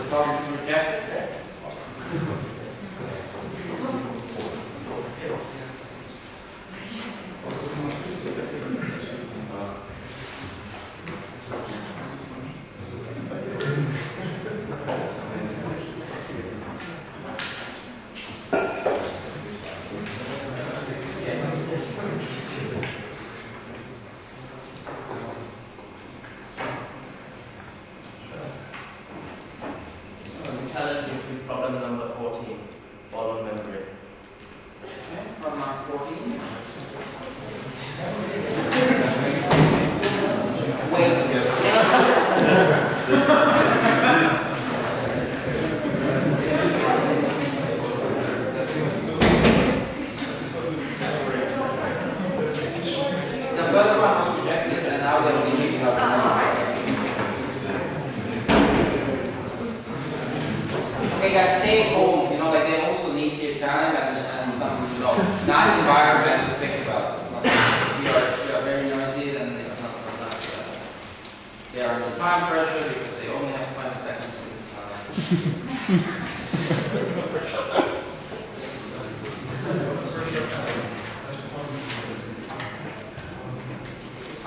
problem is rejected. Okay guys, stay home, you know, like they also need the exam and some, you know, nice environment to think about. It's not, if you are very noisy, then it's not nice. They are under time pressure because they only have 20 seconds to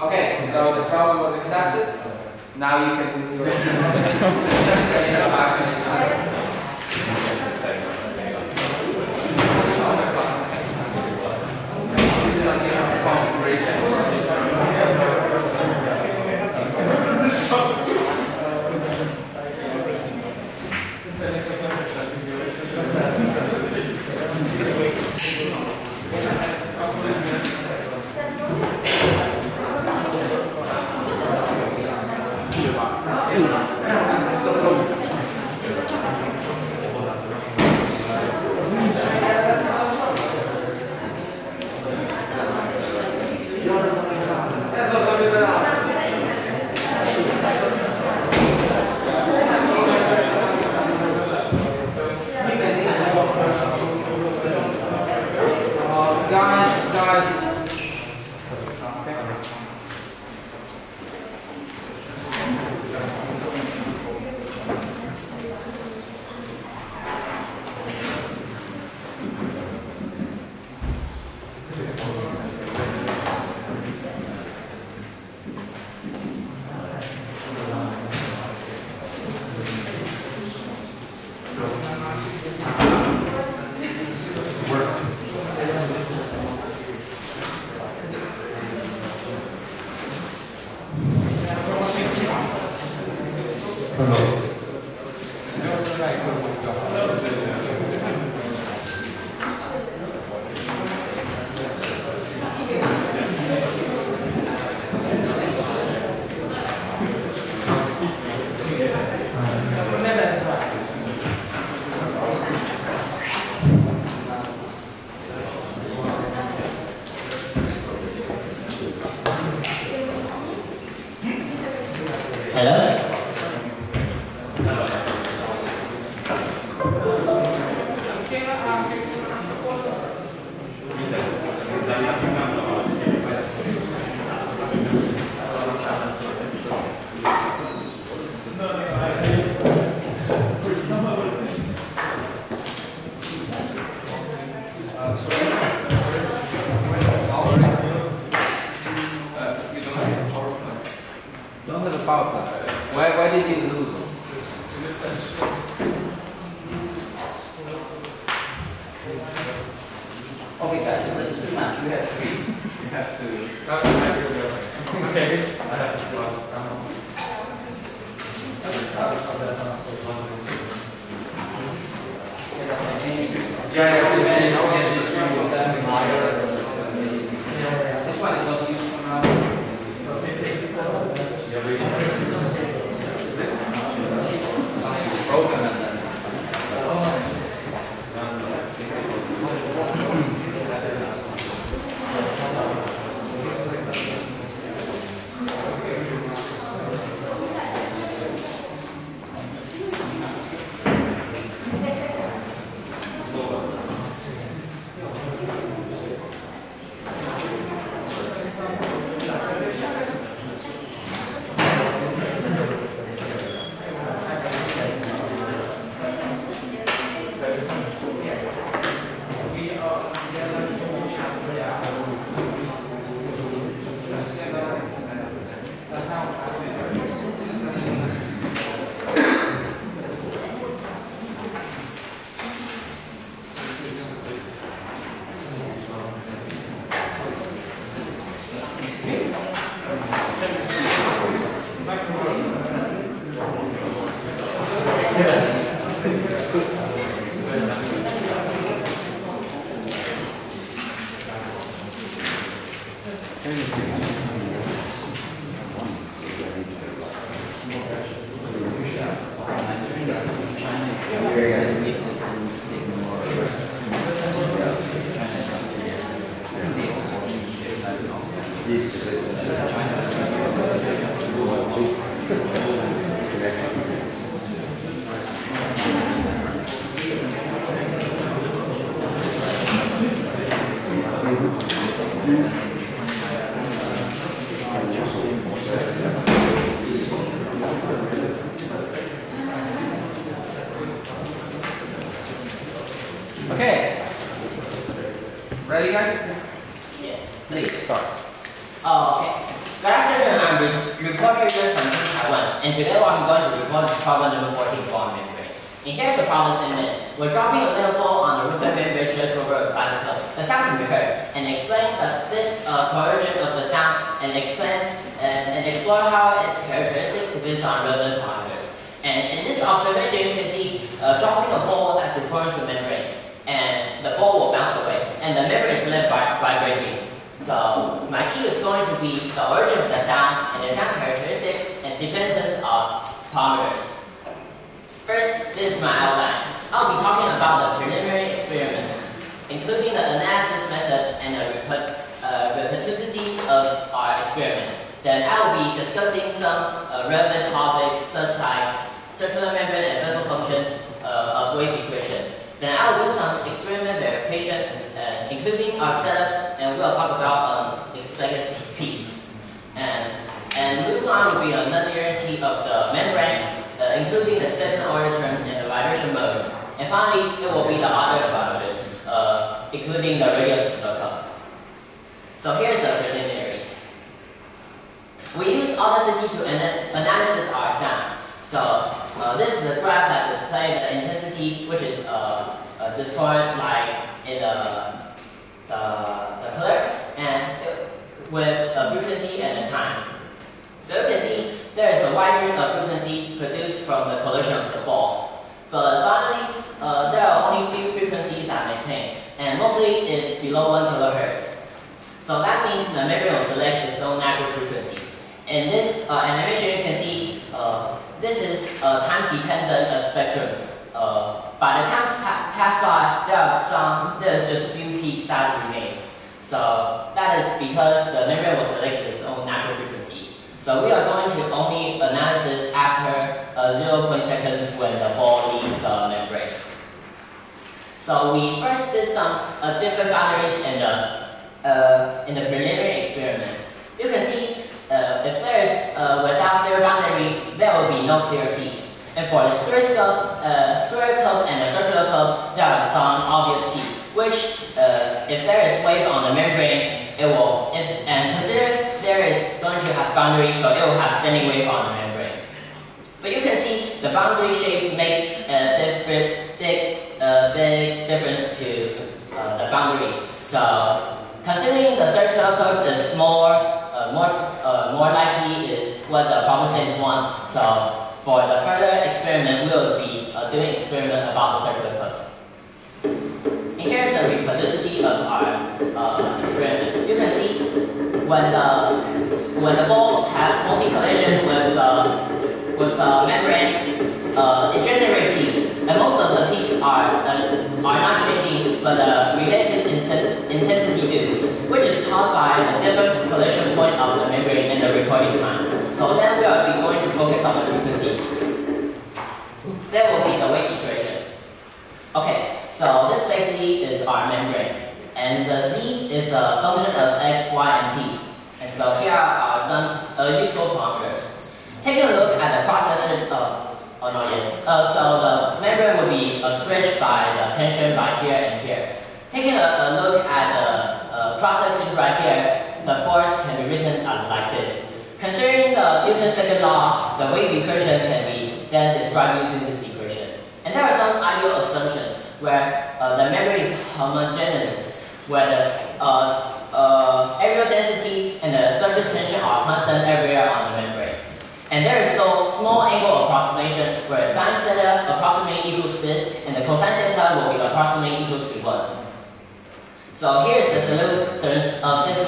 Okay, so the problem was accepted. Now you can do your Why did you lose it? Okay guys, let's do math. You have 3. You have to... Okay. I have to this one is not useful now. Okay. Ready, guys? Yeah. Please start. Okay. Good afternoon. I'm reporter here from Taiwan, and today I'm going to report problem number 14 ball membrane. And here's the problem statement. We're dropping a little ball on the ribbon membrane stretched over a bicycle. The sound can be heard, and explain this origin of the sound, and explore how its characteristic depends on relevant parameters. And in this observation, you can see dropping a ball that deforms the membrane, and the ball will bounce away, and the membrane is left vibrating. So my key is going to be the origin of the sound and the sound characteristic and dependence of parameters. First, this is my outline. I'll be talking about the preliminary experiment, including the analysis method and the repetitivity of our experiment. Then I will be discussing some relevant topics such as circular membrane and vessel function of wave equation. Then I will do some experiment verification, including our setup, and we'll talk about expected peaks. And moving on will be a nonlinearity of the membrane, including the second order term and the vibration mode. And finally, it will be the other parameters, including the radius of the cup. So here's the preliminaries. We use Audacity to analyze our sound. So this is a graph that displays the intensity, which is defined like in the color and with the frequency and the time. So you can see there is a wide range of frequency produced from the collision of the ball. But finally, there are only few frequencies that maintain, and mostly it's below 1 kHz. So that means the membrane will select its own natural frequency. In this animation, you can see this is a time-dependent spectrum. By the time passed by, there's just few peaks that remains. So that is because the membrane will select its own natural frequency. So we are going to only analysis after 0.0 seconds when the ball leaves the membrane. So we first did some different boundaries in the preliminary experiment. You can see if there is without clear boundary, there will be no clear peaks. And for the square cup and the circular cup, there are some obvious peaks, which if there is wave on the membrane, it will, and consider there is going to have boundary, so it will have standing wave on the membrane. But you can see the boundary shape makes a big difference to the boundary. So considering the circular cup is more likely is what the problem statement wants. So for the further experiment, we will be doing experiment about the circular cup. And here's the reproducibility of our experiment. You can see when the ball has multi-collision with the membrane, it generates peaks, and most of the peaks are not changing, but related intensity do, which is caused by the different collision point of the membrane and the recording time. So then we are going to focus on the frequency. That will be the wave equation. Okay, so this basically is our membrane, and the z is a function of x, y, and t. And so here are some useful parameters. Taking a look at the cross-section so the membrane will be stretched by the tension right here and here. Taking a look at the cross-section right here, the force can be written like this. Considering the Newton's second law, the wave equation can be then described using this equation. And there are some ideal assumptions where the membrane is homogeneous, where the areal density and the surface tension are constant everywhere on the membrane. And there is a small angle approximation where sine theta approximately equals this, and the cosine theta will be approximately equals to 1. So here's the solution of this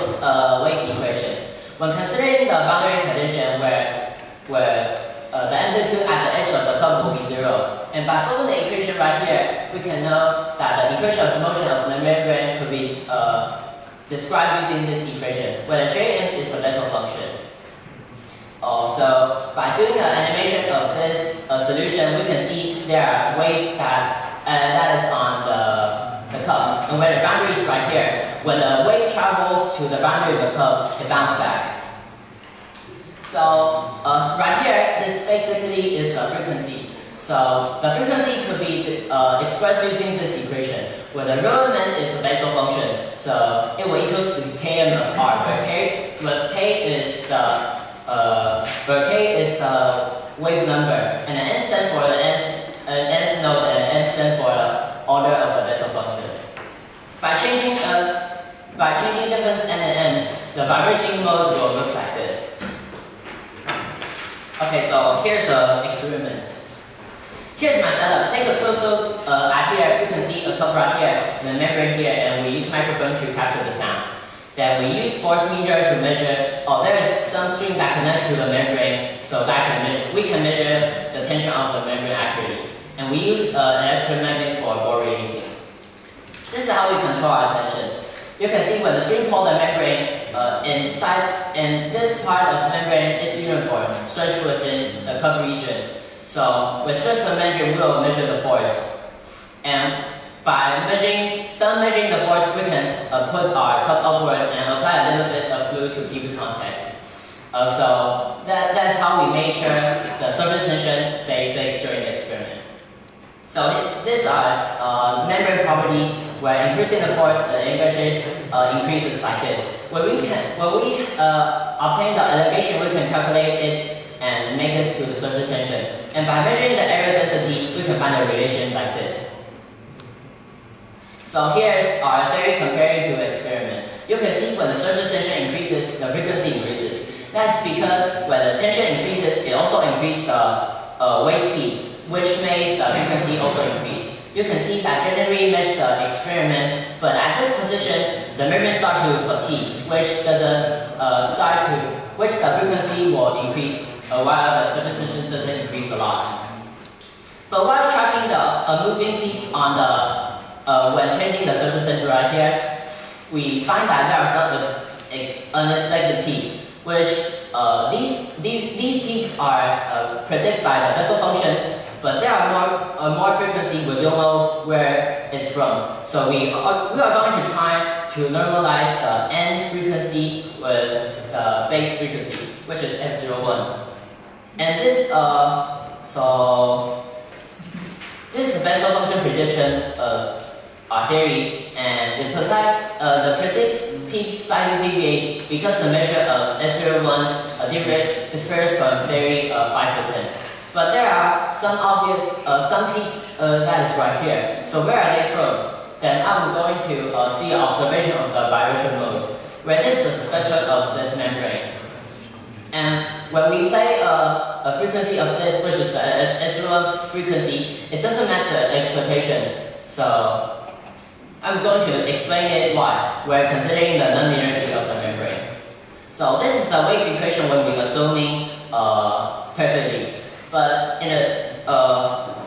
wave equation. When considering the boundary condition where the amplitude at the edge of the curve will be 0, and by solving the equation right here, we can know that the equation of motion of the membrane could be described using this equation, where the Jm is the Bessel function. So by doing an animation of this solution, we can see there are waves that is on the curve, and where the boundary is right here. When the wave travels to the boundary of the curve, it bounces back. So right here, this basically is a frequency. So the frequency could be expressed using this equation, where the rho n is a Bessel function. So it will equals to Km of R, where K is the wave number, and the n stands for the n node, and n stands for the order of the Bessel function. By changing difference n and n's, the vibration mode will look like this. Okay, so here's an experiment. Here's my setup. Take a close look at here. You can see a cup right here and a membrane here, and we use microphone to capture the sound. Then we use force meter to measure. There is some string that connects to the membrane, so that we can measure the tension of the membrane accurately. And we use an electromagnet for bore releasing. This is how we control our tension. You can see when the string pulls the membrane inside, and this part of the membrane is uniform, stretched within the cup region. So with stretch the membrane, we will measure the force. And by measuring the force, we can put our cup upward and apply a little bit of glue to keep it contact. So that's how we make sure the surface tension stay fixed during the experiment. So these are membrane property where increasing the force, the energy increases like this. When we obtain the elevation, we can calculate it and make it to the surface tension. And by measuring the area density, we can find a relation like this. So here's our theory comparing to the experiment. You can see when the surface tension increases, the frequency increases. That's because when the tension increases, it also increases the wave speed, which made the frequency also increase. You can see that generally match the experiment, but at this position, the membrane starts to fatigue, which the frequency will increase while the surface tension doesn't increase a lot. But while tracking the moving peaks on the when changing the surface tension right here, we find that there are some unexpected peaks, which these peaks are predicted by the Bessel function, but there are more frequency we don't know where it's from. So we are going to try to normalize the end frequency with the base frequency, which is f01. And this is the Bessel function prediction of our theory, and it predicts peaks slightly deviates because the measure of S01 differs from theory 5%. But there are some obvious some peaks that is right here. So where are they from? Then I'm going to see an observation of the vibration mode, where this is the spectrum of this membrane. And when we play a frequency of this, which is the S01 frequency, it doesn't match the expectation. So I'm going to explain it why. We're considering the nonlinearity of the membrane. So this is the wave equation when we assuming perfectly. But in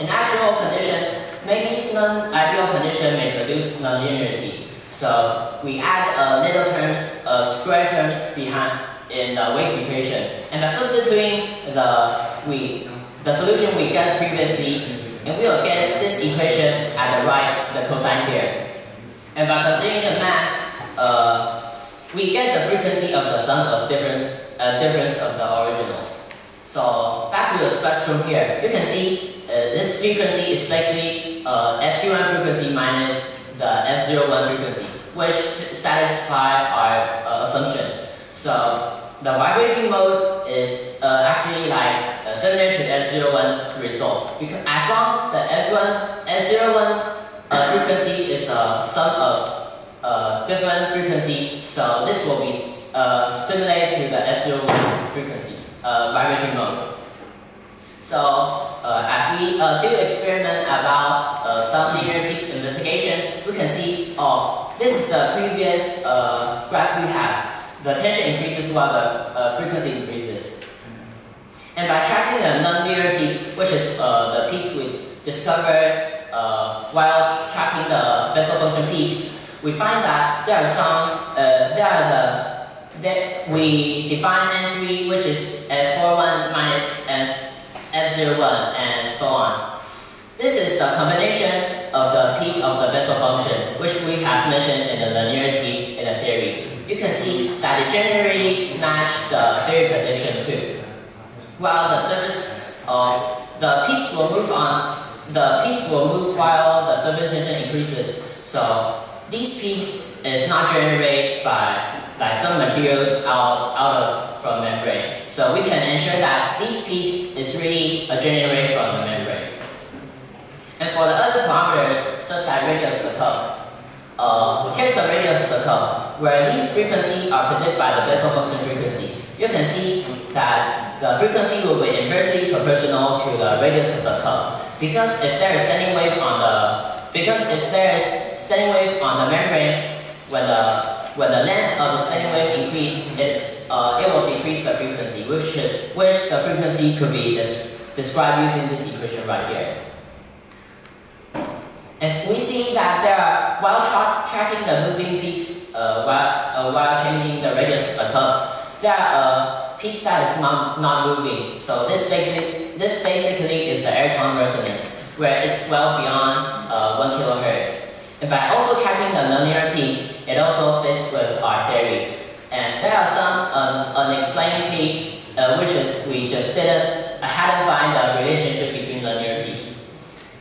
actual condition, maybe non-ideal condition may produce nonlinearity. So we add little terms, square terms behind in the wave equation, and by substituting the solution we get previously, and we will get this equation at the right, the cosine here. And by considering the math, we get the frequency of the sum of difference of the originals. So back to the spectrum here, you can see this frequency is basically F21 frequency minus the F01 frequency, which satisfy our assumption. So the vibrating mode is actually like similar to F01's result, because as long the F01 frequency is a sum of different frequency, so this will be similar to the F01 frequency vibration mode. So as we do experiment about some linear peaks investigation, we can see, this is the previous graph we have. The tension increases while the frequency increases. And by tracking the non-linear peaks, which is the peaks we discovered while tracking the Bessel function peaks, we find that there are some, that we define N3, which is F41 minus F01, and so on. This is the combination of the peak of the Bessel function, which we have mentioned in the linearity in the theory. You can see that it generally matched the theory prediction too. While the surface, the peaks will move while the surface tension increases. So these peaks is not generated by some materials from membrane. So we can ensure that these peaks is really generated from the membrane. And for the other parameters, such as radius of the curve, here's the radius of the curve, where these frequencies are predicted by the Bessel function frequency. You can see that the frequency will be inversely proportional to the radius of the curve. Because if there is standing wave on the membrane, when the length of the standing wave increases, it will decrease the frequency, which the frequency could be described using this equation right here. And we see that while tracking the moving peak, while changing the radius of the curve, there are peaks that is not moving. So this basically is the air tone resonance, where it's well beyond 1 kHz. And by also tracking the nonlinear peaks, it also fits with our theory. And there are some unexplained peaks, which is we just hadn't find the relationship between linear peaks.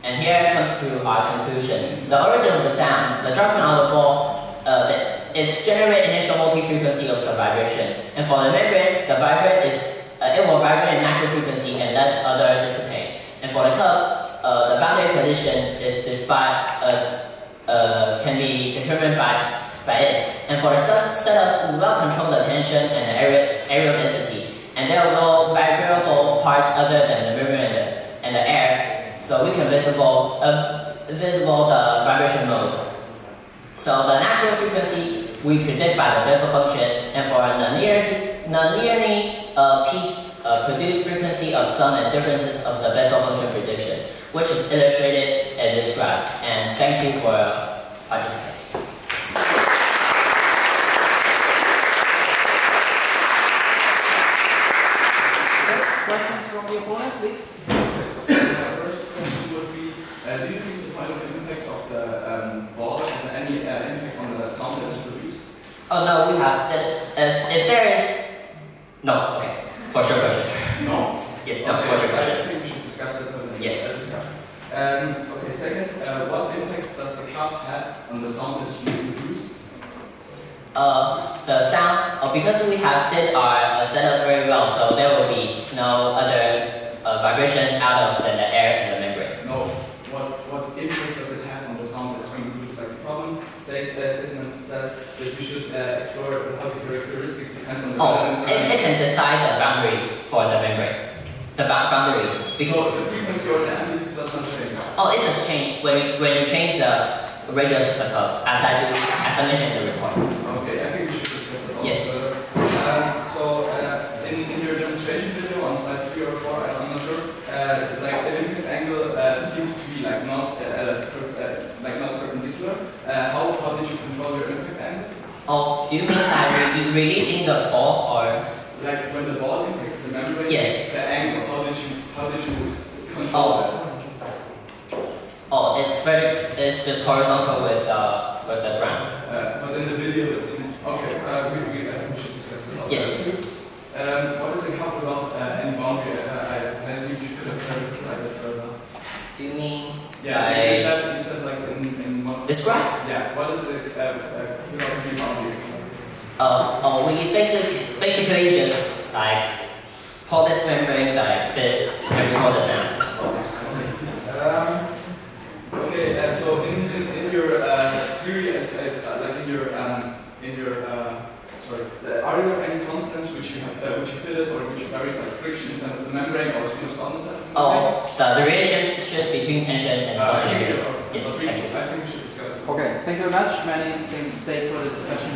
And here comes to our conclusion. The origin of the sound, the dropping out of the ball, it generates initial multi-frequency of the vibration. And for the membrane, it will vibrate in natural frequency and let other dissipate. And for the cup, the boundary condition can be determined by it. And for the setup, we will control the tension and the aerial density. And there are no variable parts other than the membrane and the air. So we can visible the vibration modes. So the natural frequency we predict by the Bessel function, and for nonlinear peaks produce frequency of sum and differences of the Bessel function prediction, which is illustrated in this graph. And thank you for participating. Questions from the opponent, please? Do you think the final impact of the ball has any impact on the sound that is produced? Oh no, we have that. If there is no, okay, for sure question. No. Yes, no, okay, for sure question. I think we should discuss that further. Yes. Okay. Second, what impact does the cup have on the sound that is being produced? The sound. Because we have did our setup very well, so there will be no other vibration out of the air and the membrane. No. What impact does it have on the sound that's being produced? Like the problem statement says that we should explore how the characteristics depend on the it can decide the boundary for the membrane. The boundary. Because so the frequency or the amplitude does not change. It does change when you change the radius of the curve, as I mentioned in the report. Okay, I think we should discuss it also yes. further. In your demonstration video on slide 3 or 4, I'm not sure, like the impact angle seems to be like not perpendicular. How did you control your impact angle? Oh, do you mean like releasing the ball, or like when the ball impacts the membrane? Yes. The angle. How did you control that? Oh, it's just horizontal with the ground. But in the video, it's okay. I think we should discuss this. Yes. What is a cup without any boundary? I think you should have clarified it further. Do you mean? Yeah, you said like in one. This graph? Yeah. What is it without any boundary? We basically just like hold this membrane like this and we hold the sound. Okay. So in your theory, are there any constants which you have which you fitted or which you varied like Yes, thank you. I think we should discuss it. Okay, thank you very much. Many things stay for the discussion.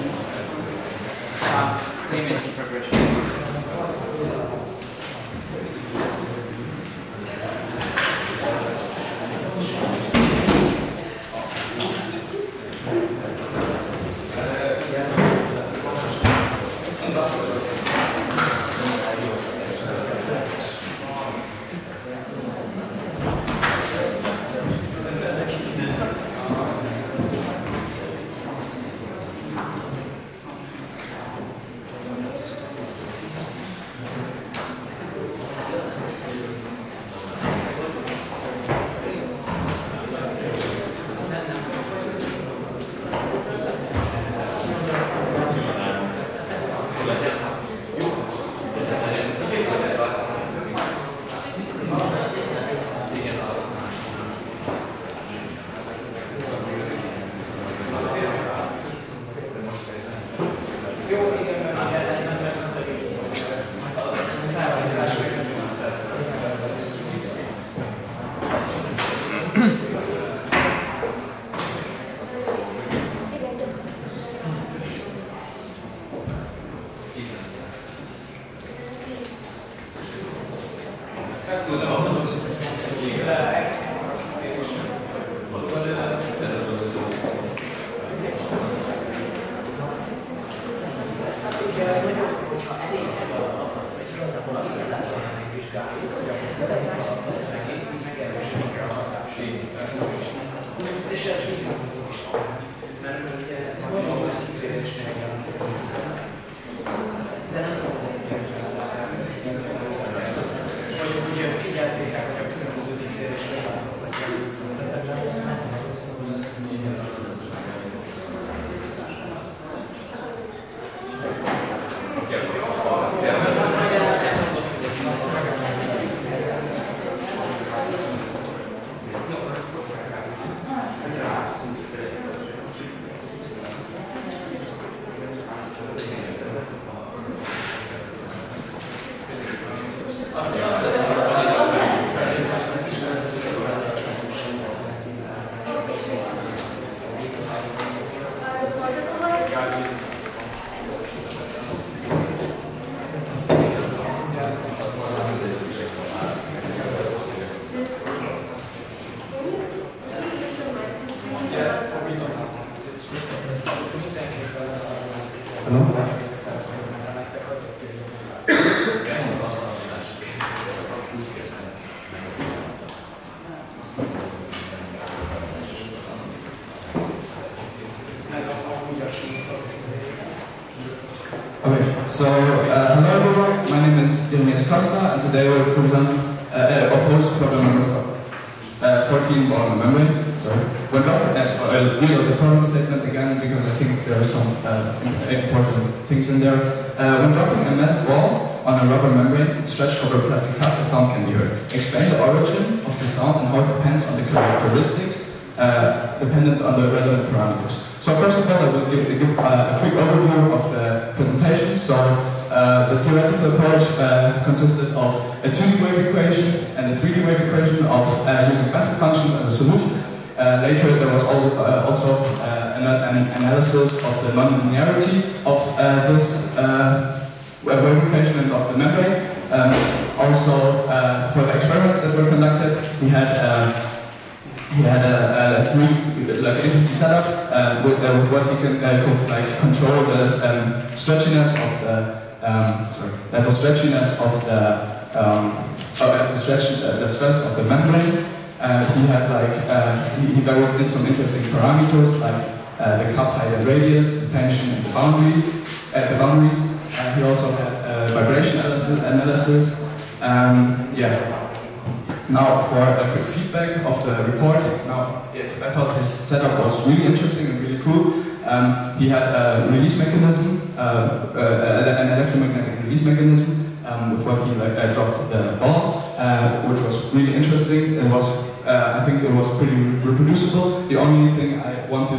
3 minutes in preparation. So, hello everyone, my name is Costa, and today we'll present opposed problem number 14 volume membrane. Sorry. I'll read out the problem statement again because I think there are some important things in there. When dropping a metal ball on a rubber membrane stretched over a plastic cup, a sound can be heard. Explain the origin of the sound and how it depends on the characteristics dependent on the relevant parameters. So first of all, I will give a quick overview of the presentation. So the theoretical approach consisted of a 2D wave equation and a 3D wave equation of using Bessel functions as a solution. Later there was also an analysis of the non-linearity of this wave equation and of the membrane. Also for the experiments that were conducted, he had a interesting setup with what he could control the stretchiness of the stress of the membrane. He did some interesting parameters like the cup height and radius, the tension and the boundaries. He also had vibration analysis. Now for a quick feedback of the report. Now, I thought his setup was really interesting and really cool. He had a release mechanism, an electromagnetic release mechanism, with what he dropped the ball, which was really interesting. It was, I think, it was pretty reproducible. The only thing I want to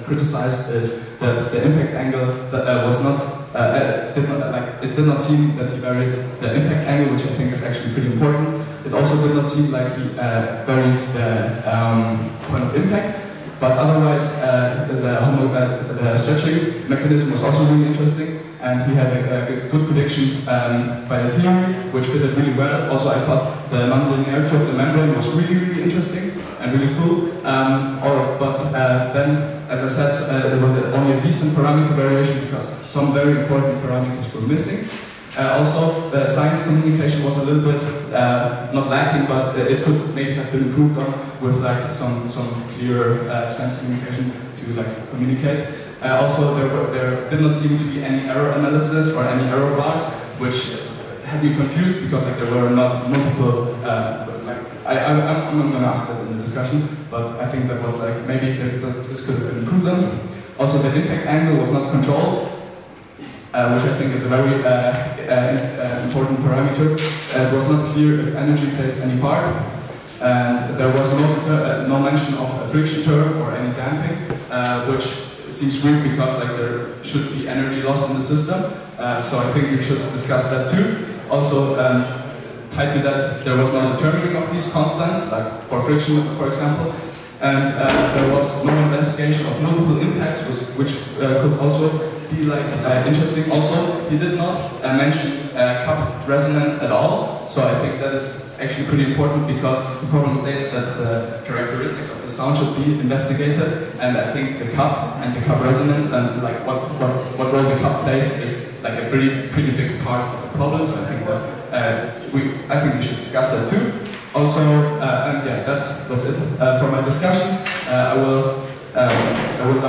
criticize is that the impact angle was not. It did not seem that he varied the impact angle, which I think is actually pretty important. it also did not seem like he varied the point of impact. But otherwise, the stretching mechanism was also really interesting, and he had good predictions by the theory, which fitted really well. Also, I thought the nonlinearity of the membrane was really interesting and really cool. Then, as I said, it was only a decent parameter variation because some very important parameters were missing. Also, the science communication was a little bit not lacking, but it could maybe have been improved on with like some clearer science communication to like communicate. Also, there did not seem to be any error analysis or any error bars, which had me confused because like there were not multiple. I'm not going to ask that in the discussion, but I think that was like maybe this could have been improved on. Also, the impact angle was not controlled. Which I think is a very important parameter. It was not clear if energy plays any part, and there was no mention of a friction term or any damping, which seems weird because like there should be energy loss in the system. So I think we should discuss that too. Also, tied to that, there was no determining of these constants, like for friction, for example, and there was no investigation of multiple impacts, which could also be like interesting. Also, he did not mention cup resonance at all, so I think that is actually pretty important because the problem states that the characteristics of the sound should be investigated, and I think the cup and the cup resonance and like what role the cup plays is like a pretty big part of the problem. So I think that we should discuss that too. Also, and yeah, that's it for my discussion. I would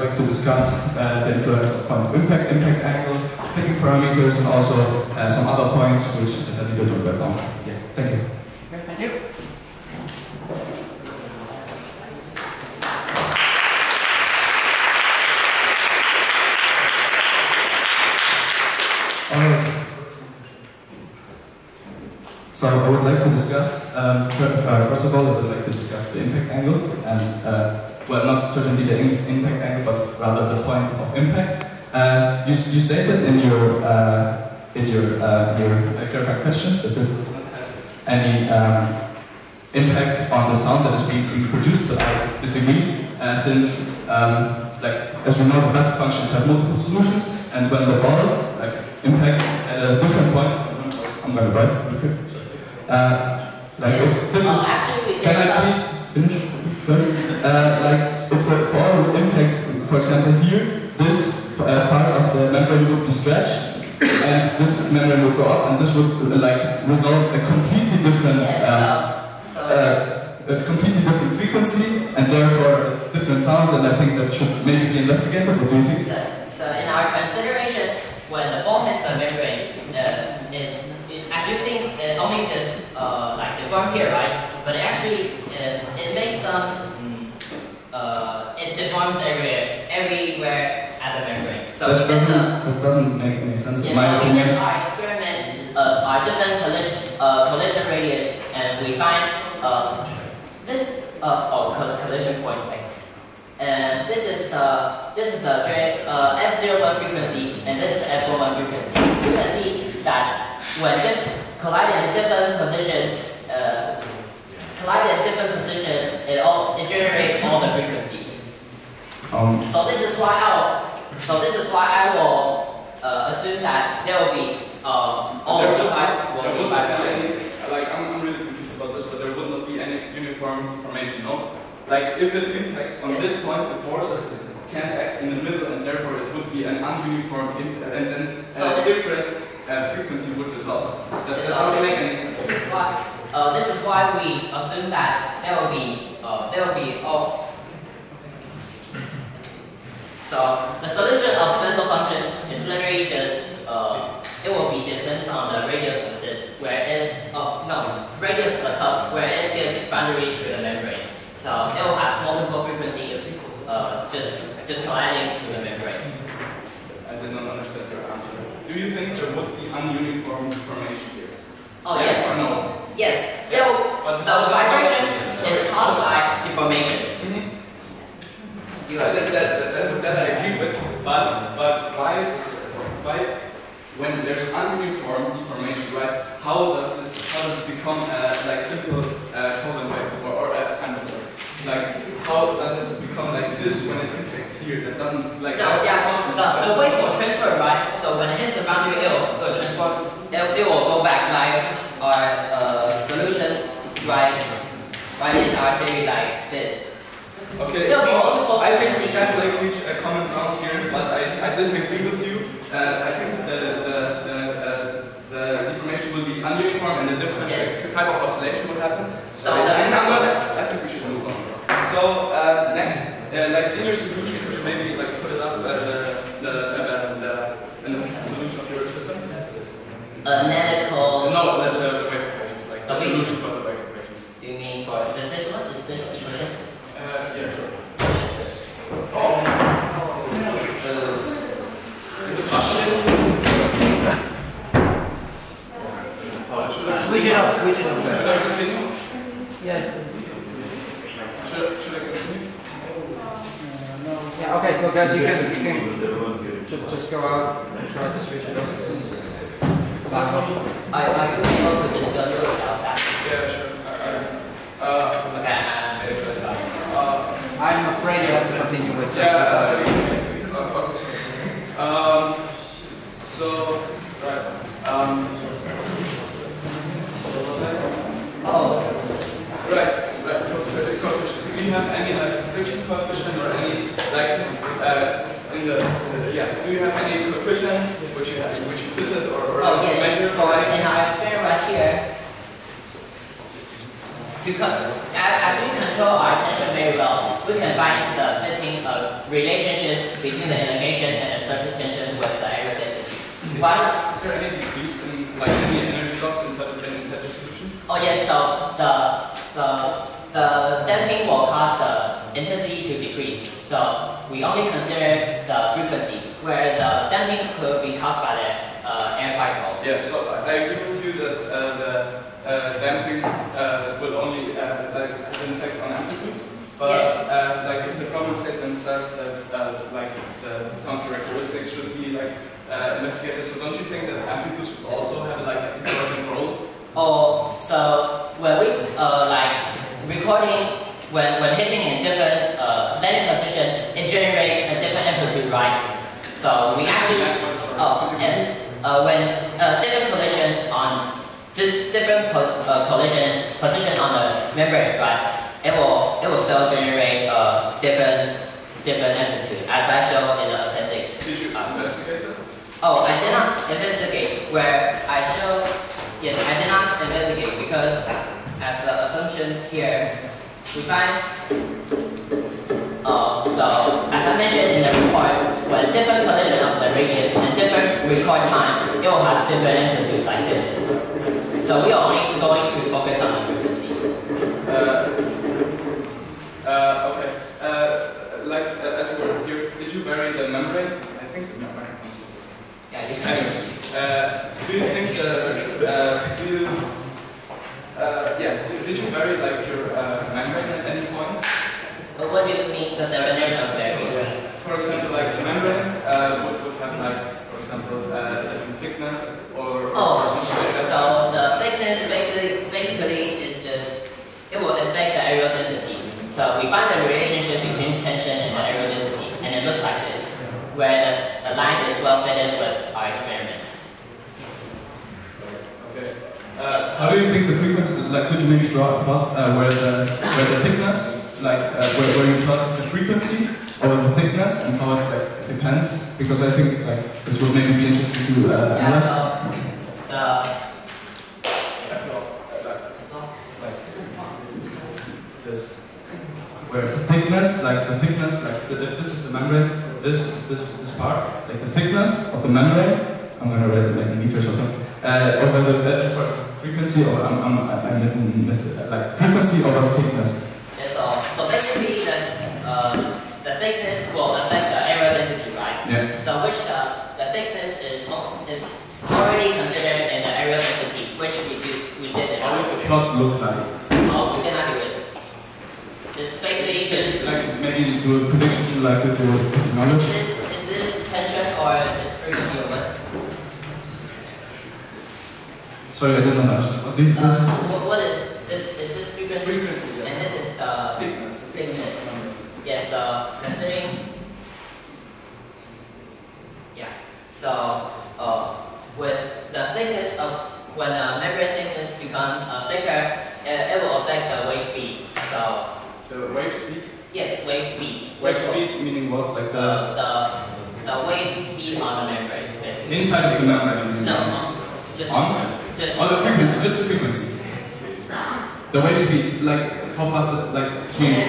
like to discuss the influence of point of impact angle, thinking parameters, and also some other points which I said we don't know about now. Yeah, thank you. Okay, thank you. Alright. So I would like to discuss, first of all, I would like to discuss the impact angle and well, not certainly the impact angle, but rather the point of impact. You stated in your clarifying questions that this does not have any impact on the sound that is being produced, but I disagree, since like as we know, the best functions have multiple solutions, and when the ball like impacts at a different point, I'm going to write. Okay. Like if this is, actually, can I please finish? Like if the ball would impact, for example, here, this part of the membrane would be stretched, and this membrane would go up, and this would like result a completely different, frequency, and therefore a different sound. And I think that should maybe be investigated. What do you think? So in our consideration, when the ball hits the membrane, as you think, it only is like the form here, right? But actually, it makes some. It deforms everywhere at the membrane. So that doesn't make any sense in my opinion. We did our experiment, our different collision radius, and we find this collision point. And this is the F01 frequency, and this is F01 frequency. You can see that when colliding in different position. It generates all the frequency. So this is why I will assume that there will be all the devices will be by like I'm really confused about this, but there would not be any uniform deformation, no? Like if it impacts on this point, the forces can't act in the middle, and therefore it would be an ununiform impact, and then a different frequency would result. That doesn't make any sense. This is why we assume that there will be all. So the solution of Bessel function is literally just it will be difference on the radius of this, where it radius of the cup, where it gives boundary to the membrane. So it will have multiple frequency just colliding to the membrane. I did not understand your answer. Do you think there would be ununiform deformation here? Oh yes or no? Yes. But the vibration is caused by deformation. That I agree with, but why when there's ununiform deformation, right? How does it become become like simple cosine wave or sine wave? Sorry. Like how does it become like this when it impacts here? That doesn't like. No, yeah. The waves will transfer, right? So when it hits the boundary, it will transform. It will go back like our solution, right in our theory like this. Okay, so I think we can like reach a common ground here, but I disagree with you. I think the information will be ununiform and a different type of oscillation will happen. So I think we should move on. So next, like in your solution, could you maybe like put it up in the solution of your system? Analytical. No, the wave equations, like the solution for the wave equations. Do you mean for this one? Is this equation? Yeah, sure. Switch it up. Should I continue? Yeah. Should I continue? Yeah. Okay. So guys, you can just go out and try to switch it up. Are you able to discuss about that? Yeah, sure. Okay. I'm afraid you have to continue with that. So, right. Right. Coefficients. Do you have any like friction coefficient or any like do you have any coefficients which you fitted or yes. measure? In our experiment right here, as we control our tension very well, we can find the fitting relationship between the elongation and the surface tension with the area density. Is there any decrease in like any energy loss inside the solution? Oh yes, so the damping will cause the intensity to decrease. So we only consider the frequency, where the damping could be caused by the air particle. Yeah, so I agree with you that the damping will only have an effect on amplitude. But like if the problem statement says that like the sound characteristics should be like investigated, so don't you think that amplitude should also have like an important role? Oh, so when we like recording when hitting in different landing position, it generates a different amplitude, right? So we actually when different collision on this different collision position on the membrane, right? It will still generate different amplitude, as I showed in the appendix. Did you investigate that? Oh, I did not investigate. Where I showed, yes, I did not investigate because, as the assumption here, we find. So as I mentioned in the report, when different collision of the radius and different record time, it will have different amplitudes like this. So we are only going to focus on the frequency. Okay. Like as we were here, did you vary the membrane? I think the membrane. Yeah, you can. Do you think did you vary like your membrane at any point? What do you mean the definition of varying? For example, like the membrane would have like, for example, different thickness or something like that. So the thickness basically is just, it will affect the aerial density. So we find the relationship between tension and the aerial density, and it looks like this, where the line is well fitted with our experiment. Okay. How do you think the frequency? Like, could you maybe draw a plot where the thickness, like where you plot the frequency or the thickness and how it like depends? Because I think like this will maybe be interesting to analyze. This. Where the thickness, if this is the membrane, this part, like the thickness of the membrane, I'm gonna write it like in meters or something. Or frequency of like frequency over thickness. Yeah, so basically the thickness will affect the aerial density, right? Yeah. So which the thickness is already considered in the aerial density, which we did it. How does the plot look like? Oh, we did not do it. It's basically just like maybe do a prediction like with your knowledge. Is this tension or is frequency or what? Sorry, I didn't understand. What do you Yes, so considering, with the thickness of, when the membrane thickness becomes thicker, it will affect the wave speed. So The wave speed? yes, wave speed. Wave speed meaning what? Like the wave speed on the membrane. Basically. inside of the membrane? No, just the frequency, just the frequencies. The wave speed, like how fast it like swings.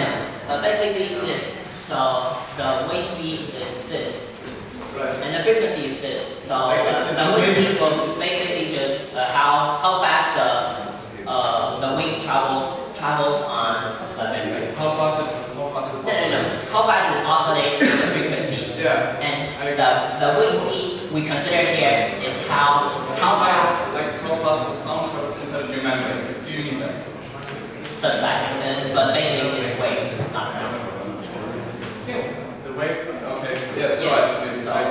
So basically this. So the wave speed is this. Right. And the frequency is this. So the wave speed will basically just how fast the wave travels on the membrane. How fast it No. How fast it oscillates the frequency. Yeah. And the wave speed we consider here is how fast, like how fast the sound travels inside of your membrane. Do you mean that? such that. But basically it's wave, not sound. The wave. Okay. Yeah. Yes. Right.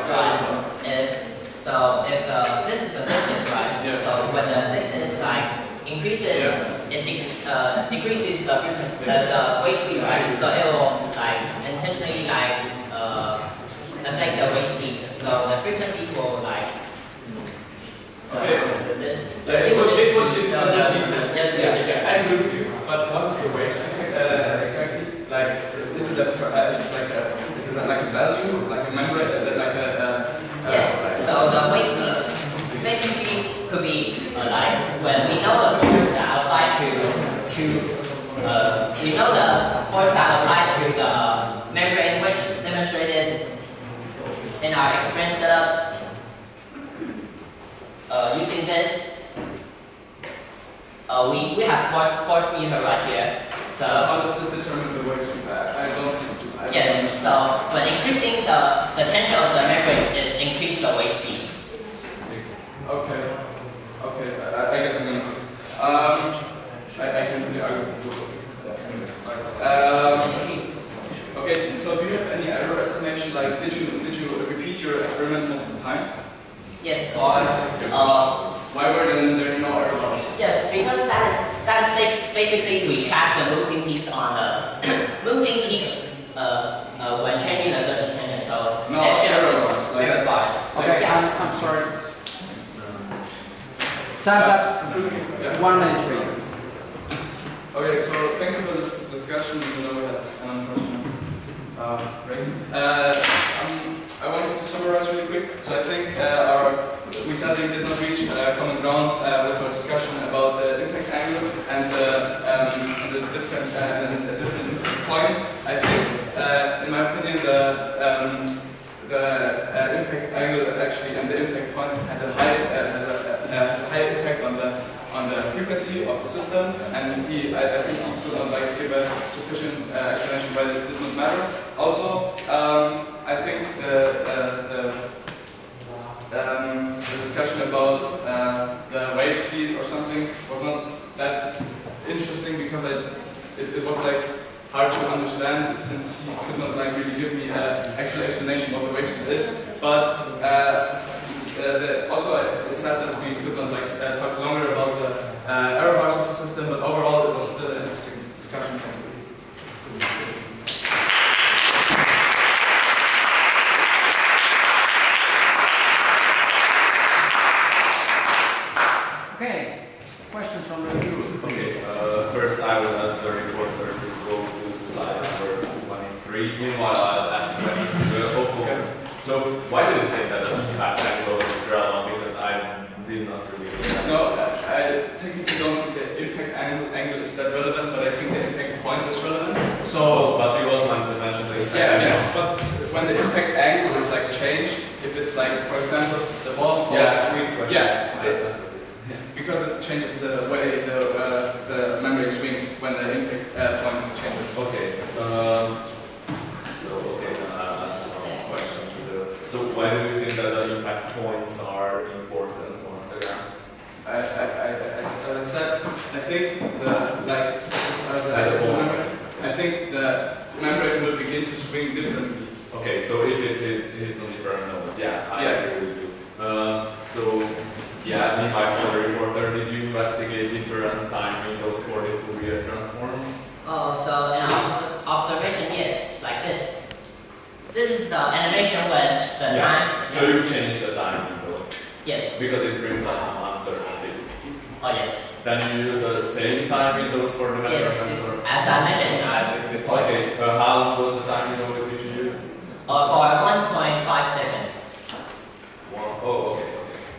If this is the thickness, right? Yeah. So when the thickness increases, it decreases the frequency, the wave speed, right? So it will intentionally affect the wave speed. So the frequency will this. It would decrease. I agree with you. But what is the wave speed exactly? Like, is it like a value, like a membrane, yes. So the wave speed basically could be when we know the force that applied we know the force that applied to the membrane, which demonstrated in our experiment setup using this. We have force meter right here. So how does this determine the wave speed? I don't see. Yes. So but increasing the tension of the membrane, it increases the wave speed. Okay. I guess I'm gonna. I can really argue with okay. So do you have any error estimation? Like, did you repeat your experiments multiple times? Yes. Why were there no error bars? Yes, because statistics basically we track the moving peaks on the moving peaks when changing the surface tension. So no error bars. Okay, I'm sorry. Time's up. Yeah. 1 minute for you. Okay, so thank you for this discussion. We have an unfortunate break. I wanted to summarize really quick. So I think we sadly did not reach common ground with our discussion about the impact angle and the different impact point. I think, in my opinion, the impact angle actually and the impact point has a high impact on the frequency of the system, and I think he could give a sufficient explanation why this did not matter. Also, I think the discussion about the wave speed or something was not that interesting because it was hard to understand since he could not really give me an actual explanation what the wave speed is. But also it's sad that we could not talk longer about the error bars of the system. But overall, it was still an interesting discussion. Okay, questions from the group. Okay, first I was asked the reporter to go to slide number 23. Meanwhile, I'll ask a question to the okay. So, why do you think that the impact angle is relevant? Because I did not really understand. No, I technically don't think the impact angle is that relevant, but I think the impact point is relevant. So, but you also want to mention the impact angle. Yeah, but when the impact angle is changed, if it's for example, the ball falls. Because it changes the way the membrane swings when the impact point changes. Okay. Okay, then I'll ask some questions to the. So why do you think that the impact points are important once again? As I said, I think I think the membrane will begin to swing differently. Okay, so if it hits on different nodes, I agree with you. Me, my folder reporter, did you investigate different time windows for the Fourier transforms? So in our observation, yes. This is the animation with the time. So you change the time window. Yes. Because it brings up some uncertainty. Oh yes. Then you use the same time windows for the measurements? Or? As I mentioned before. Okay, how long was the time window which you used? For 1.5 seconds. Oh, okay.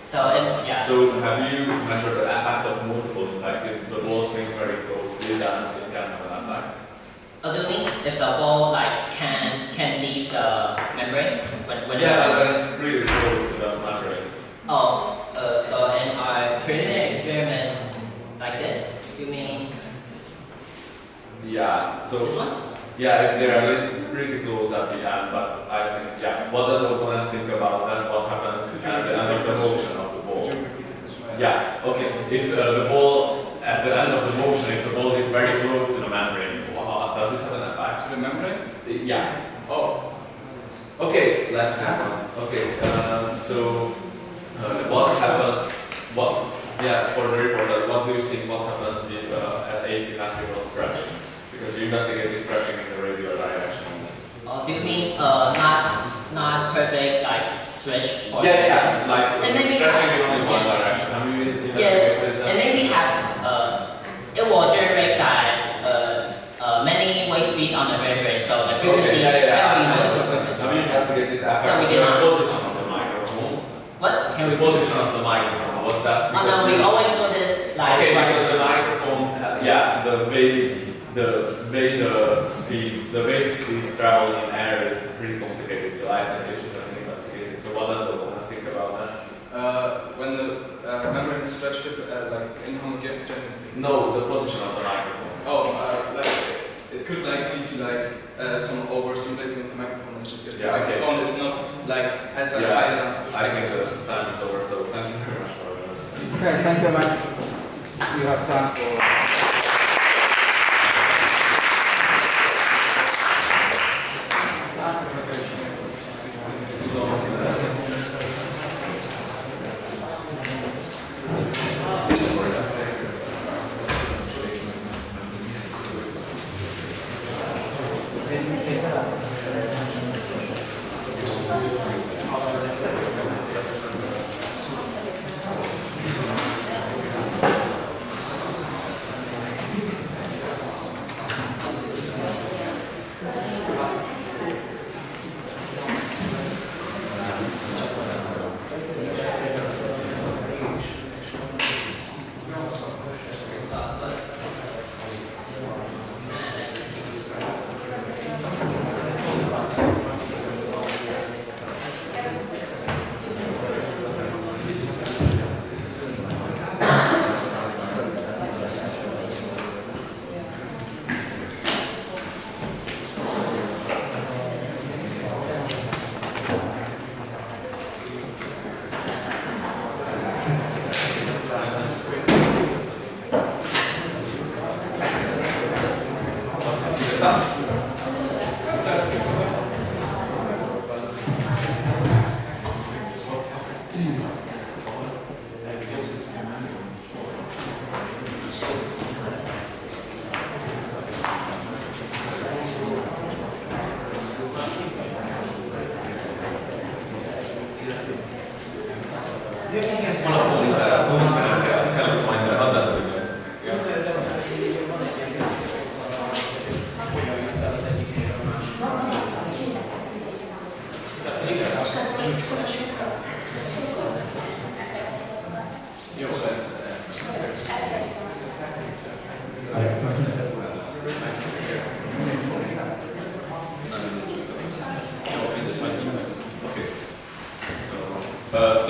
So yeah. So have you measured the effect of multiple impacts? If the ball swings very closely, then it can have an effect? Do you mean if the ball like can leave the membrane when when it's really close to the membrane. Oh, so in our preliminary experiment like this, you mean? Yeah. So this one? yeah, if they are really close at the end, but I think what does the opponent think about that? What happens at the end of the motion of the ball? Yeah. Okay. If the ball at the end of the motion, if the ball is very close to the membrane, does this have an effect? To the membrane? Yeah. Oh. Okay. Let's move on. Okay. So what happens? For the reporter, what do you think? What happens with asymmetrical stretching? Because you investigate the stretching in the radial direction. Do you mean not perfect like switch? Or like stretching in only one direction. Have you investigated that? And maybe have it will generate like many wave speed on the membrane, so the frequency will be multiple frequency. Have you investigated the No, we did not. position of the microphone? What? Can we Position of the microphone? Was that? Oh no, we always do this like. Okay, because the microphone, the wave speed travel in air is pretty complicated, so I think it should have been investigated. So what does the opponent think about that? When the membrane is stretched like inhomogeneously. No, the position of the microphone. It could like lead to some overstimulating of the microphone. If the okay. microphone is not has high enough. I think the time is over, so thank you very much for that. Okay, thank you very much. We have time for.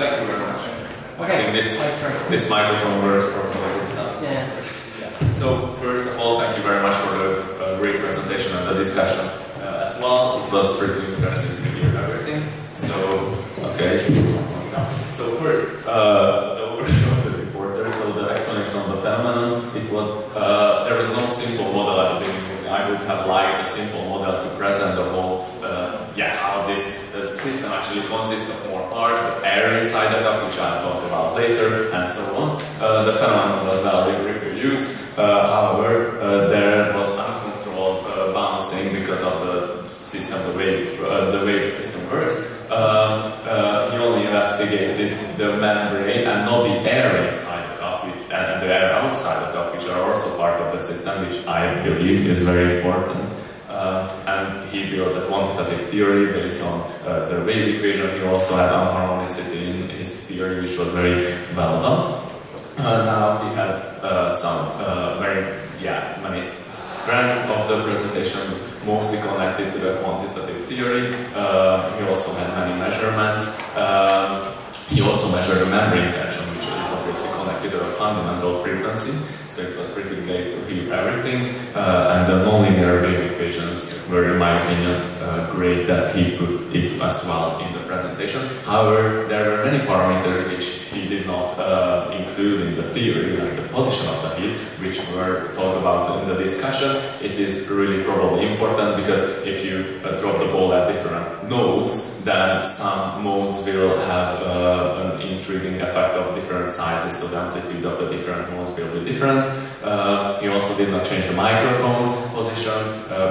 Thank you very much. Okay. This microphone works perfectly. So first of all, thank you very much for the great presentation and the discussion as well. It was pretty interesting to hear everything. So So first, the overview of the report. So the explanation of the phenomenon. It was there was no simple model at the beginning. I would have liked a simple model to present the whole. How this system actually consists of more parts, the air inside the cup, which I'll talk about later, and so on. The phenomenon was well reproduced. However, there was uncontrolled bouncing because of the system, the wave the membrane and not the air inside the cup and the air outside the cup, which are also part of the system, which I believe is very important. And he built a quantitative theory based on the wave equation. He also had unharmonicity in his theory, which was very well done. Now he had many strengths of the presentation, mostly connected to the quantitative theory. He also had many measurements. He also measured the membrane tension, which is obviously connected to a fundamental frequency. So it was pretty great to hear everything. And the nonlinear wave equations were, in my opinion, great that he put it as well in the presentation. However, there were many parameters which he did not include in the theory, like the position of the heat, which were talked about in the discussion. It is really probably important because if you drop the ball at different nodes, then some modes will have an intriguing effect of different sizes, so the amplitude of the different modes will be different. He also did not change the microphone position,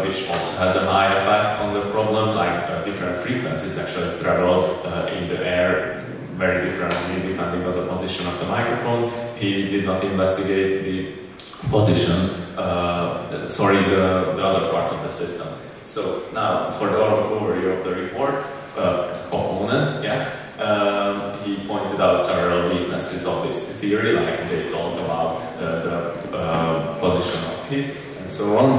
which also has a high effect on the problem, like different frequencies actually travel in the air very differently depending on the position of the microphone. He did not investigate the position, the other parts of the system. So now for the overview of the report, opponent, he pointed out several weaknesses of this theory, like they talked about the position of heat and so on,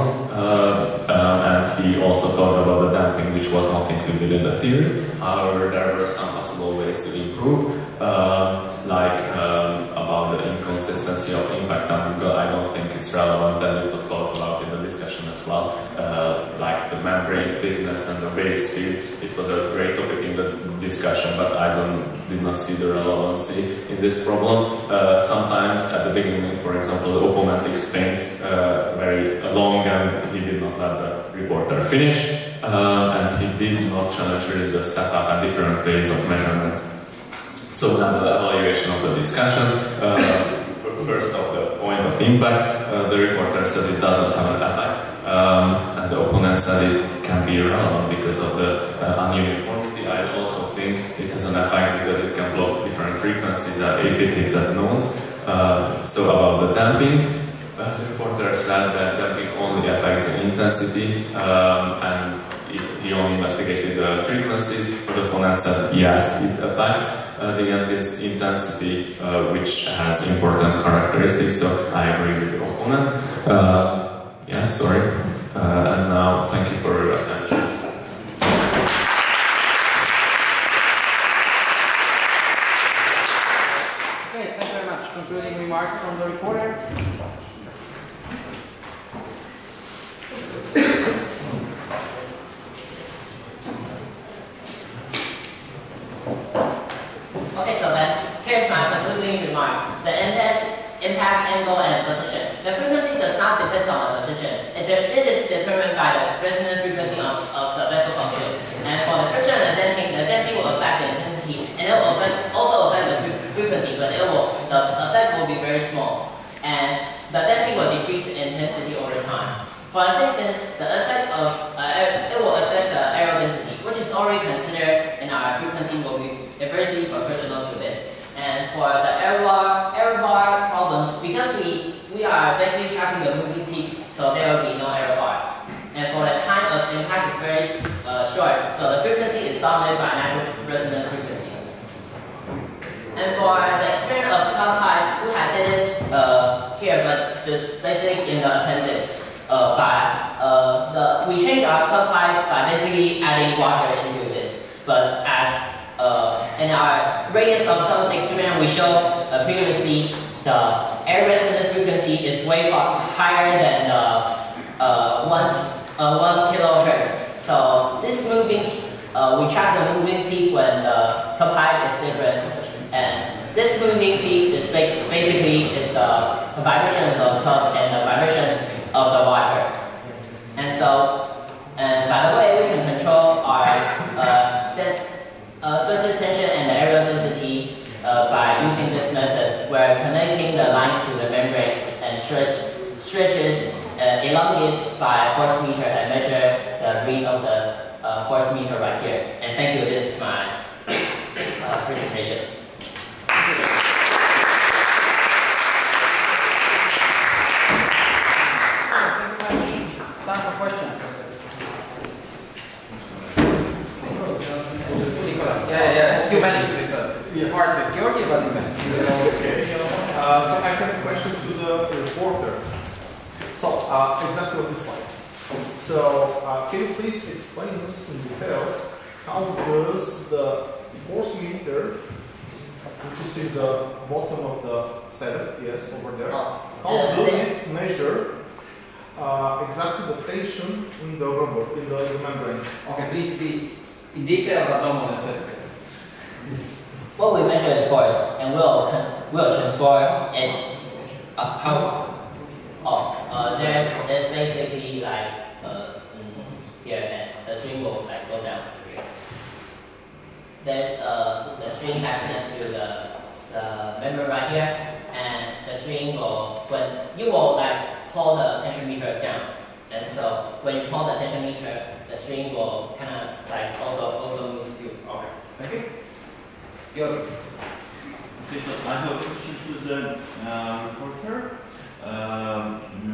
and he also talked about the damping, which was not included in the theory. However, there were some possible ways to improve, about the inconsistency of impact angle. I don't think it's relevant, and it was talked about in the discussion as well, like the membrane thickness and the wave speed. It was a great topic in the discussion, but I did not see the relevancy in this problem. Sometimes at the beginning, for example, the opponent explained very long, and he did not let the reporter finish, and he did not challenge really the setup and different ways of measurements. So now the evaluation of the discussion. First of the point of impact, the reporter said it doesn't have an effect, and the opponent said it can be irrelevant because of the ununiformity. I also think it has an effect because it can block different frequencies if it hits at nodes. So about the damping, the reporter said that damping only affects the intensity, and he only investigated the frequencies. The opponent said yes, it affects the intensity, which has important characteristics, so I agree with the opponent. Yes, sorry. And now, thank you for your attention. Okay, thank you very much. Concluding remarks from the reporter. Okay, so then, here's my concluding remark. The impact angle and position. The frequency does not depend on the position. It is determined by the resonant frequency of the vessel functions. And for the friction and the damping will affect the intensity, and it will also affect the frequency, but the effect will be very small. And the damping will decrease in intensity over time. For the thickness, the effect of it will affect the aero density, which is already considered in our frequency will be inversely proportional to this. And for the error bar problems, because we are basically tracking the moving peaks, so there will be no error bar. And for the time of impact is very short, so the frequency is dominated by natural resonance frequency. And for the experiment of cup height, we had did it here, but just basically in the appendix. We changed our cup height by basically adding water into this. But as in our radius of cup experiment, we showed previously the air resonance frequency is way far higher than the 1 kilohertz. So this moving, we track the moving peak when the cup height is different, and this moving peak is basically is the vibration of the cup and the vibration of the water. And so, and by the way, we can control our surface tension and the aerial density by using this method, where connecting the lines to the membrane and stretch it, elongate by force meter, and measure the read of the force meter right here. And thank you. This is my presentation. You managed to be first. Yes. Hard with Georgi, but you managed. Okay. So I have a question to the reporter. So, exactly on this slide. So, can you please explain us in details how does the force meter, which is in the bottom of the set, yes, over there, how does it measure exactly the tension in the rubber, in the membrane? Okay, please be in detail, but no more than 30 seconds. What we measure is force, and we'll transform it how. There's basically like here, and the string will like go down here. There's the string connected to the membrane right here, and the string will, when you will like pull the tension meter down, and so when you pull the tension meter, the string will kind of like also move through. Okay, thank you. Georgi. Okay, so I have a question to the reporter.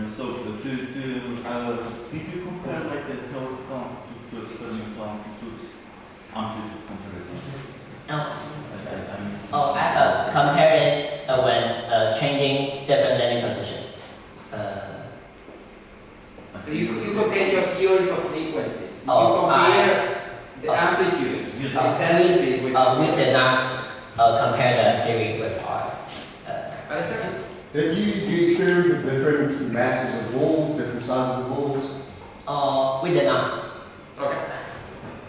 So, did you compare like the third count to experiment amplitudes comparison? I have compared it when changing different landing position. So you compare your theory for frequencies. You Oh, compare the amplitudes, the intensity with. We did not compare the theory with our. Understand? Do you experiment with different masses of balls, different sizes of balls? We did not. Okay.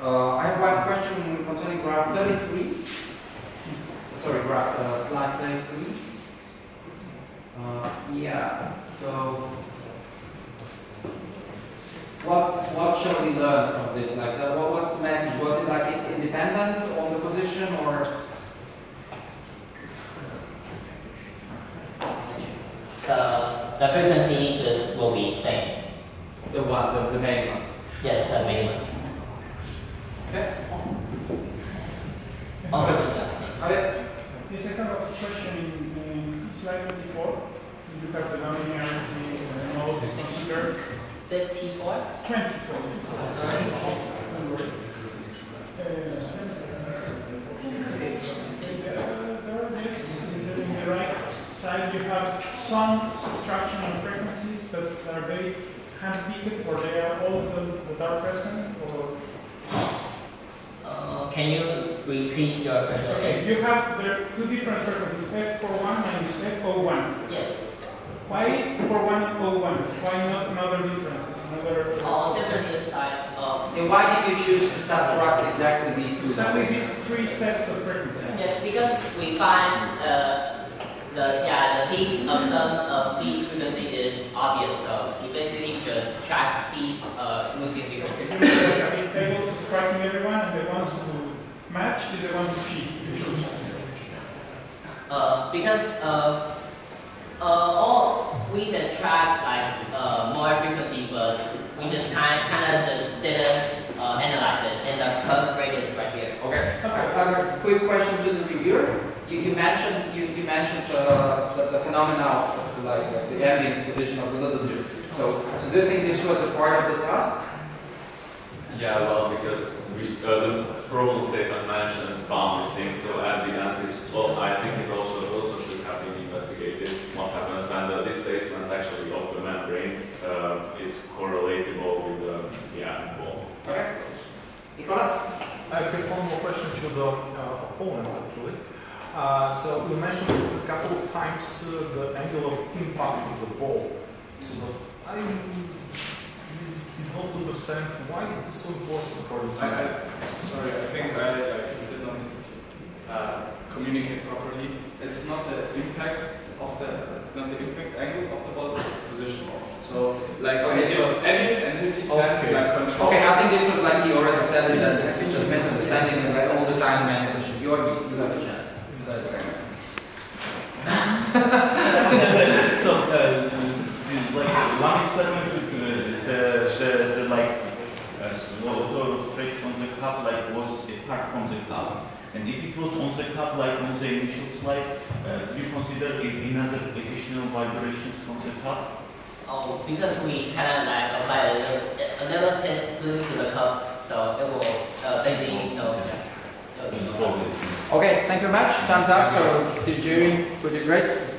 I have one question concerning graph 33. Sorry, graph slide 33. Yeah. So, what shall we learn from this? Like, what's the message? Was it like it's independent on the position, or? The frequency just will be same. The one, the main one. Yes, the main one. Okay. All frequency are the same. Okay. Yes, I have a question in slide 24. You have the nonlinearity mode considered. 54? 24. In the right side, you have some subtraction of frequencies that are very hand-picked, or they are all of them that are present, or. Can you repeat your question? Okay, you have there are two different frequencies, F41 minus F01. Yes. Why F41 and O1? Why not another differences? All differences like. And why did you choose to subtract exactly these two? Exactly these three sets of frequencies. Yes, because we find the piece of some of these frequency is obvious, so you basically just track these moving frequencies. Are you able to tracking everyone, and the ones who match is the ones who cheat? Because all we can track like more frequency, but we just kind of just didn't analyze it, and the curve radius right here. Okay. A quick question to the reviewer. You mentioned the phenomena of like the ambient position of the little bit. So do you think this was a part of the task? Yeah, well, because the problem statement mentions boundary things, so at the advantage, well, I think it also should have been investigated. What happens when the displacement actually of the membrane is correlatable with the ball. Okay. Nicola? I have one more question to the opponent, actually. So you mentioned a couple of times the angle of impact of the ball. So I did not understand why it is so important for you. Sorry, I think I did not communicate properly. It's not the impact of not the impact angle of the ball position. So, like, okay, if you can, like, control. Okay, I think this was like he already said it, that this is just misunderstanding, and like all the time, man, you have a chance. So, like one experiment, the like water stretched on the cup like was apart from the cup, and if it was on the cup like on the initial slide, do you consider it another additional vibrations from the cup? Oh, because we kind of like apply a little bit glue to the cup, so it will basically it'll be no problem. Okay, thank you very much. Thumbs up. So the jury put your grades.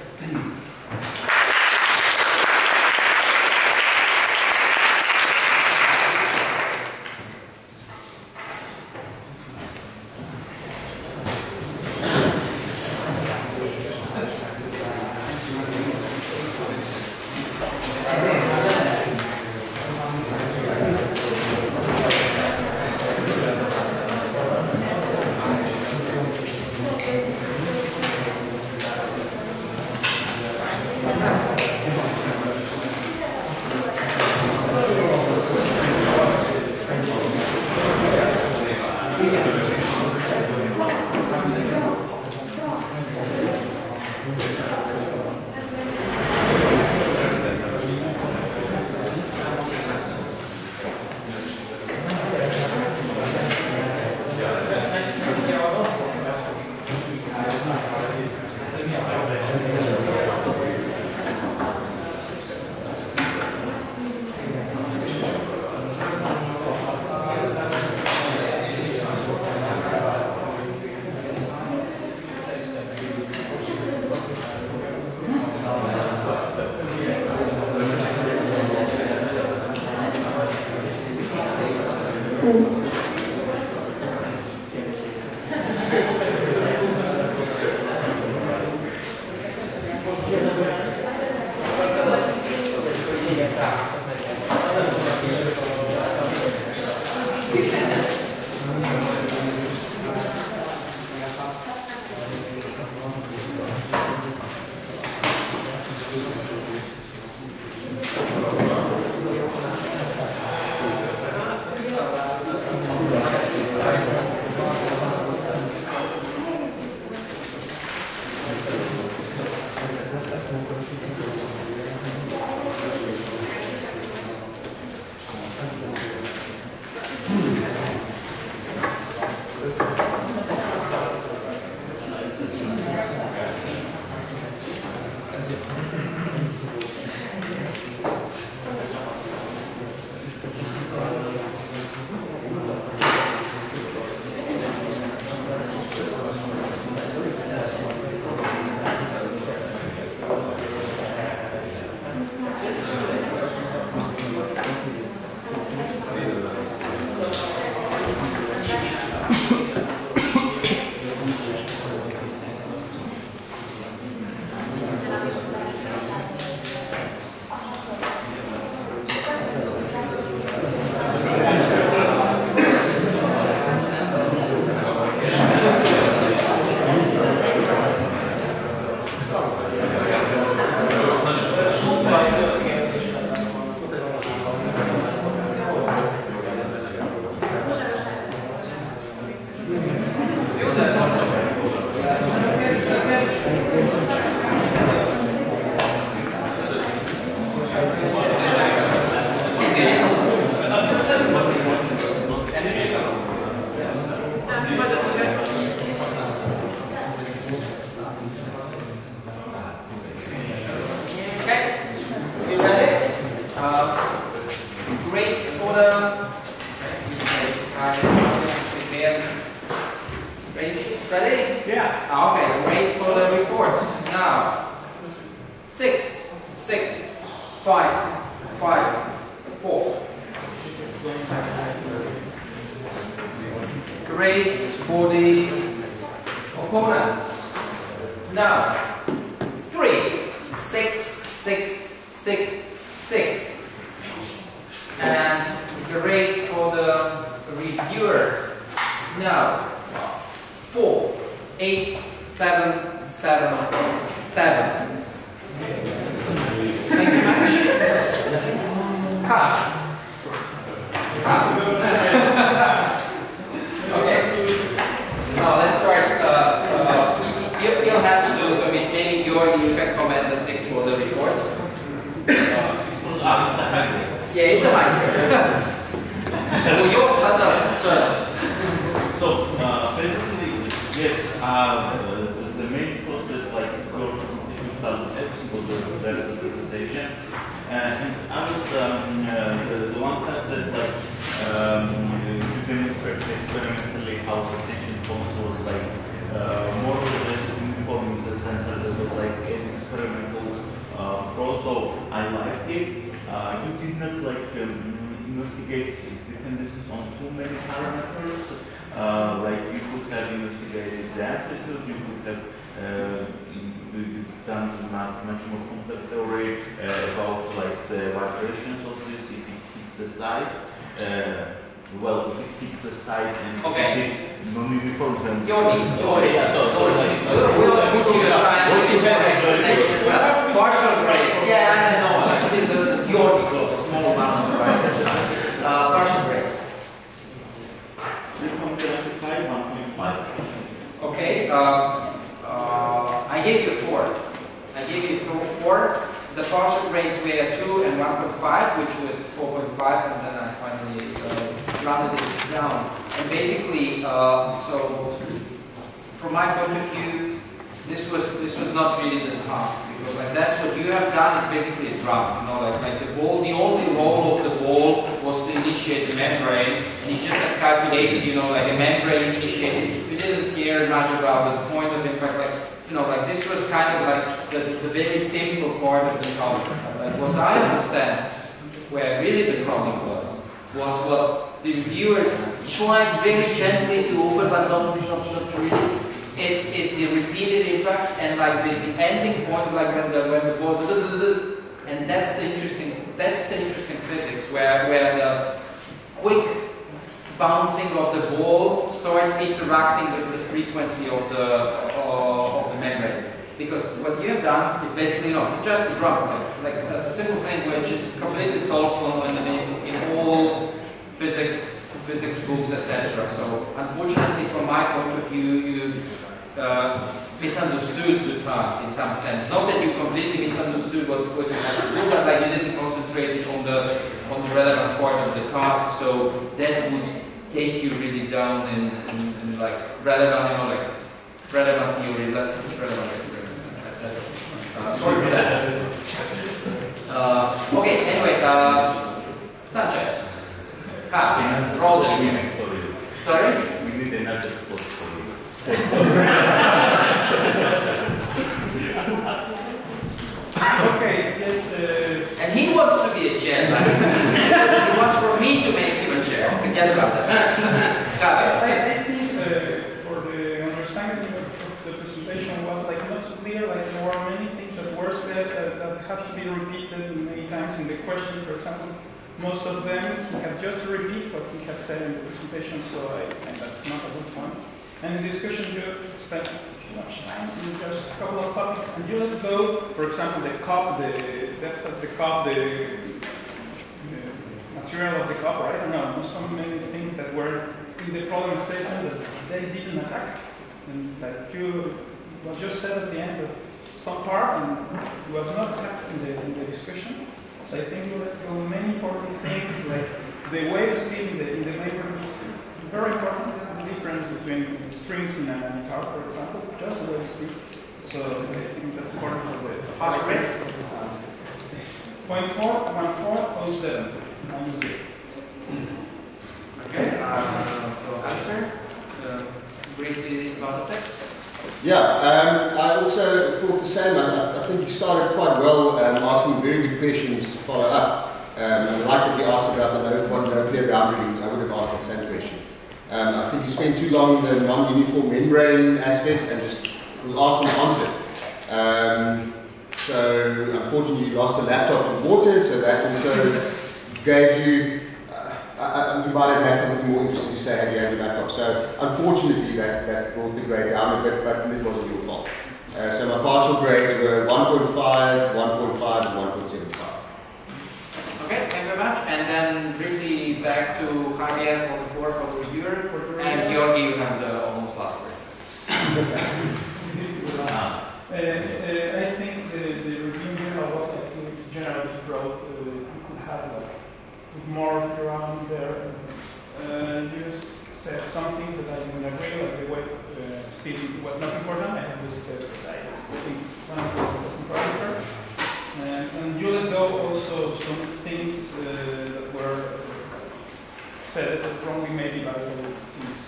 experimental approach, so I liked it. You did not like investigate dependencies on too many parameters. Like you could have investigated the amplitude, you could have done much more complex theory about like the vibrations of this if it hits the site. Well, if it hits the site and this non-uniforms and partial grades. Yeah, I know. Actually, the orbital, the small one on the right. Partial grades. 3.75, 1.5. Okay. I gave you 4. I gave you 4. The partial grades were 2 and 1.5, which was 4.5, and then I finally rounded it down. And basically, so from my point of view, this was not really the task, because like that's what you have done is basically a drum. You know, like the ball. The only role of the ball was to initiate the membrane, and you just had calculated, you know, like a membrane initiated. You didn't care much about the point of impact, like. You know, like this was kind of like the very simple part of the problem. Like what I understand, where really the problem was what the reviewers tried very gently to open, but not really. Is the repeated impact and like the ending point, like when the ball, and that's the interesting physics where the quick bouncing of the ball starts interacting with the frequency of the membrane. Because what you have done is basically, you know, just a drum, like a simple thing which is completely solved in all physics books, etc. So unfortunately, from my point of view, you misunderstood the task in some sense. Not that you completely misunderstood what you had to do, but like you didn't concentrate on the relevant part of the task. So that would take you really down in like relevant, you know, like relevant theory, relevant etc. Sorry for that. Okay, anyway, Sanchez. Roll it again. Sorry? We need another post for you. Okay, yes. And he wants to be a chair. He wants for me to make him a chair. Forget about that. I think for the understanding of the presentation was like not so clear. Like there were many things that were said that have to be repeated many times in the question. For example, most of them he had just to repeat what he had said in the presentation. So I think that's not a good point. And in the discussion, you spent too much time in just a couple of topics, and you let go, for example, the cup, the depth of the cup, the material of the cup, right? I don't know, so many things that were in the problem statement that they didn't attack, and that you was just said at the end of some part, and it was not attacked in the discussion. So I think you let go many important things, like the way to speak in the membrane is very important. The difference between the strings in a guitar, for example, just the way to speak. So I think that's part of the partial grades. 0.41407. Okay. So answer briefly about the text. Yeah, I also thought the same. I think you started quite well, asking very good questions to follow up. And like if you asked about the no-clear boundaries, I would have asked that same question. I think you spent too long on the non-uniform membrane aspect and just was asked and answered. So unfortunately you lost the laptop to water, so that also gave you, you might have had something more interesting to say had you had your laptop. So unfortunately that brought the grade down a bit, but it wasn't your fault. So my partial grades were 1.5, 1.5, and 1.75. Okay, thank you very much. And then briefly back to Javier for the floor for the reviewer. And Georgi, you have the almost last word. I think the review here about generative growth, you could have put more around there. You said something that I didn't agree, like the way speaking was not important. I have to say that I think one of the parameter. And you let go also some things that were said wrongly maybe by the teams.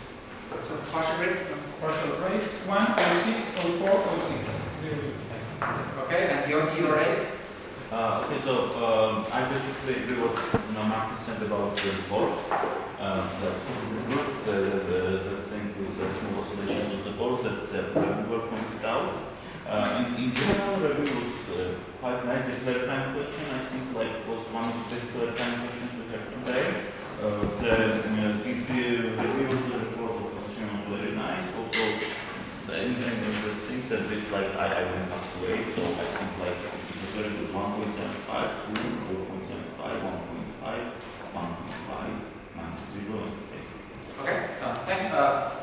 So partial grades? Partial grades, 1, 06, 04, 06. Okay, and your rate? Okay, so I basically agree what Martin said about the report. The thing with the small oscillations of the board that we were pointed out. In general, review was quite nice. The clarifying question, I think, like was one of the best clarifying questions we have today. The review of the report of position was very nice. Also, the ending of the things a bit like I went up to 8, so I think like it was very good. 1.75, 2, 4.75, 1.5, 1.5, 0, and 6. Okay, thanks.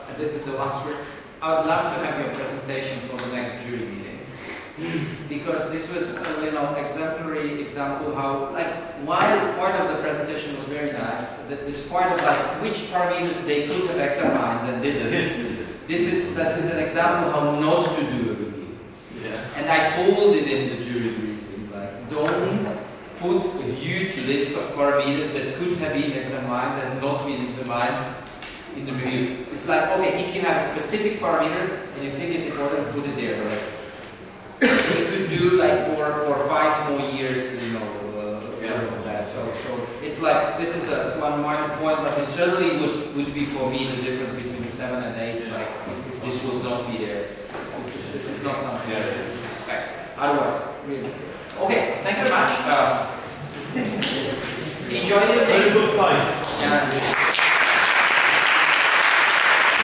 And this is the last word. I would love to have your presentation for the next jury meeting, because this was, exemplary example how, like, one part of the presentation was very nice. This part of like which parameters they could have examined and didn't. This is an example how not to do a review. Yeah. And I told it in the jury briefing, like, don't put a huge list of parameters that could have been examined and not been examined in the review. It's like, okay, if you have a specific parameter and you think it's important, put it there. Right? You could do like for 5 more years, that. So it's like this is a one minor point, but it certainly would be for me the difference between 7 and 8. Like this will not be there. This is not something that I expect. Otherwise, really. Okay, thank you very much. Enjoy your day. Very good fight. Yeah.